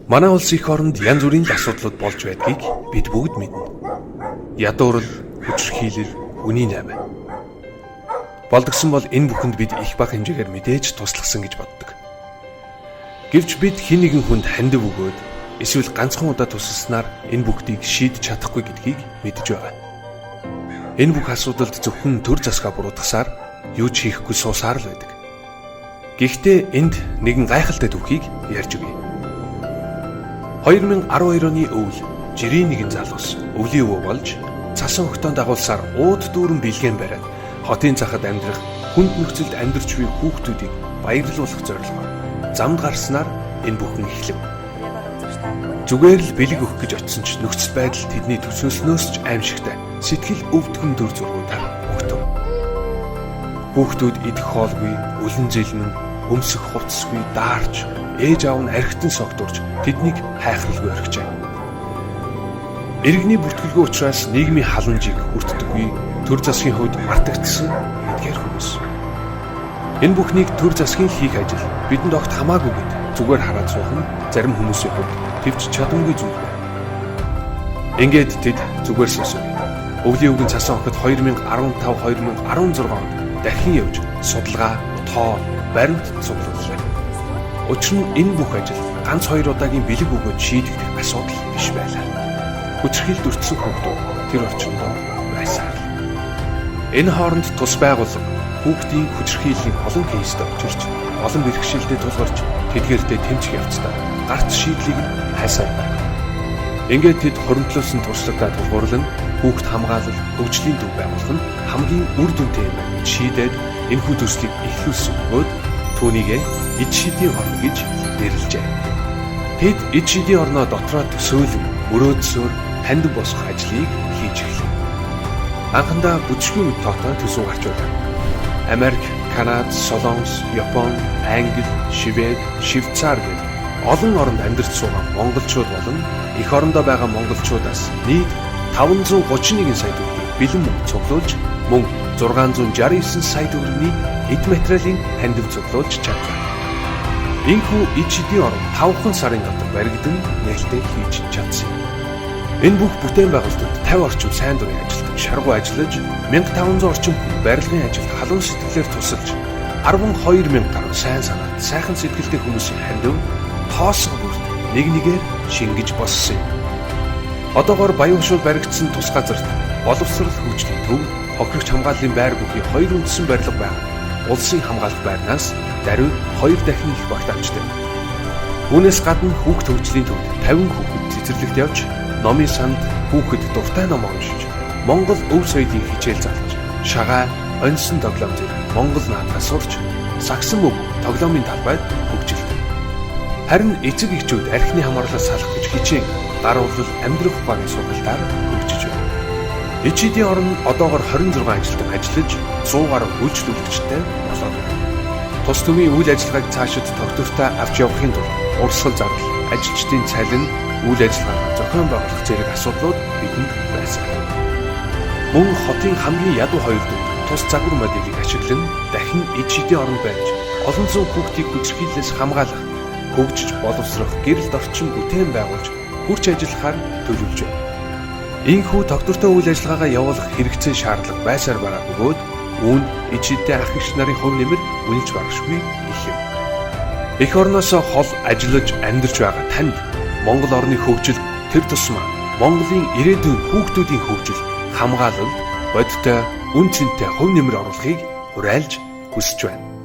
Манай улс их оронд янз бүрийн асуудлууд болж байдгийг бид бүгд мэднэ. Ядуурл, хүчирхийлэл, үний найм. Болдгсон бол энэ бүхэнд бид их бага хэмжээгээр мэдээж туслахсан гэж боддог. Гэвч бид хэн нэгэн хүнд хандив өгөөд эсвэл ганцхан удаа тусалснаар энэ бүгдийг шийдэж чадахгүй гэдгийг мэдж байгаа. Энэ бүх асуудалд зөвхөн төр засгаа буруутгасаар юу ч хийхгүй суусаар л байдаг. Гэхдээ энд нэгэн гайхалтай түүхийг ярьж өгье. 2012 оны өвөл жирийн нэгэн залуус өвлийн өвөө болж цасан өгтөнд дагуулсаар ууд дүүрэн бэлгэн бариад хотын захад амьдрах хүнд нөхцөлд амьдарч буй хүүхдүүдийг баярлуулах зорилгоор замд гарснаар энэ бүхэн эхлэв. Зүгээр л бэлэг өгөх гэж очисон ч нөхцөл байдал тэдний төсөөлснөөс ч аимшигтай сэтгэл өвдгөн дүр зургуудаар өгтөв. Хүүхдүүд идэх хоолгүй, үлэн зэлмэн, өмсөх хувцасгүй даарч, ээж аав нь архитан согдурч тэднийг хайхралгүй орхижээ. Иргэний бүртгэлгүй учраас нийгмийн халамжийг хүртдэггүй төр засгийн хувьд мартагдсан эдгээр хүмүүс. Энэ бүхнийг төр засгийн хийх ажил бидэнд огт хамаагүй гэд зүгээр хараад суух нь зарим хүмүүсийн хувьд төвч чадамгүй зүйл байна. Ингээд тэд зүгээр сүсв. Өвлийн өвгөн цасан хогт 2015-2016 онд дахин явж судалгаа, тоо, баримт цуглууллаа. Учир нь энэ бүх ажил ганц 2 удаагийн бэлэг өгөөд шийдэгдэх асуудал биш байлаа. Хүчрхийлд өртсөн хүмүүс тэр орчинд байсан. Энэ хооронд тус байгууллага хүүхдийн хүчрхийллийн олон кейсд очирч, олон бэрхшээлтэд тулгарч, тэдгээртэй тэмцэх явцдаа гарц шийдлийг хайсаар байна. Ингээд тэд хоримтлуулсан туршлагаа тулгуурлан хүүхд хамгаалал, хөгжлийн төв байгуулах нь хамгийн үр дүнтэй юм байна. Шийдээд энэхүү төслийг эхлүүлсэн бөгөөд түүнийг эд шидийн орн гэж нэрлэжээ. Тэд эд шидийн орноо дотроо төсөөлөн, мөрөөдсөөр хандив босгох ажлыг хийж эхлэв. Анхандаа бүжгийн методтой төсөв гарч байлаа. Америк, Канада, Солонгос, Япон, Англи, Швед, Швейцар гэх олон оронд амьдарч суугаа монголчууд болон эх орондоо байгаа монголчуудаас нийт 531 сая төгрөгийг бэлэн мөнгө цуглуулж мөн 669 сая төгрөгийн эд материалын хандив цуглуулж чадлаа. Энэхүү эд шидийн орн 5 сарын дотор баригдан нээлттэй хийж чадсан. Энэ бүх бүтээн байгуулалтад 50 орчим сайн дурын ажилтан шаргуу ажиллаж 1500 орчим хүн барилгын ажилд халуун сэтгэлээр тусалж 12,000 гаруй сайн санаад сайхан сэтгэлтэй хүмүүсийн хандив тоосго бүрт нэг нэгээр шингэж боссон юм. Одоогоор Баян хошууд баригдсан тус газарт боловсрол хөгжлийн төв, хохирогч хамгааллын байр бүхий 2 үндсэн барилга байна. Улсын хамгаалалт байрнаас даруй 2 дахин их багтаамжтай. Үүнээс гадна хүүхд хөгжлийн төвд 50 хүүхэд цэцэрлэгт явж номын санд хүүхэд дуртай ном уншиж, Монгол өв соёлын хичээл заалж, шагаа, оньсон тоглоом зэрэг Монгол наадаа сурч, сагсан өв тоглоомын талбайд хөгжилдөг. Харин эцэг эхчүүд архины хамаарлаас салах гэж хичээн гар урлал амьдрах ухааны сургалтаар хөгжиж байна. Эд шидийн орн одоогоор 26 ажилтан ажиллаж 100 гаруй үйлчлүүлэгчтэй болоод байна. Тус төмийн үйл ажиллагааг цаашид тогтвортой авч явахын тулд урсгал зардал, ажилчдын цалин, үйл ажиллагаа зохион байгуулах зэрэг асуудлууд бидэнд байсан. Мөн хотын хамгийн ядуу хоёр дүнд тус загвар моделийг ашиглан дахин эд шидийн оронд байж олон зуун хүүхдийг хүчирхийллээс хамгаалах, хөгжиж боловсрох гэрэлт орчин бүтээн байгуулж хүрч ажиллахаар төлөвлөж байна. Ийхүү тогтвортой үйл ажиллагаагаа явуулах хэрэгцээ шаардлага байсаар байгаа бөгөөд үүнд эд шидийн ах эгч нарын хувь нэмэр үнэлж барахшгүй их юм. Эх орноос хол ажиллаж амьдарч байгаа танд Монгол орны хөгжил тэр тусмаа Монголын ирээдүйн хүүхдүүдийн хөгжил хамгаалалд бодиттой үн цэнтэй хувь нэмэр оруулахыг уриалж хүсэж байна.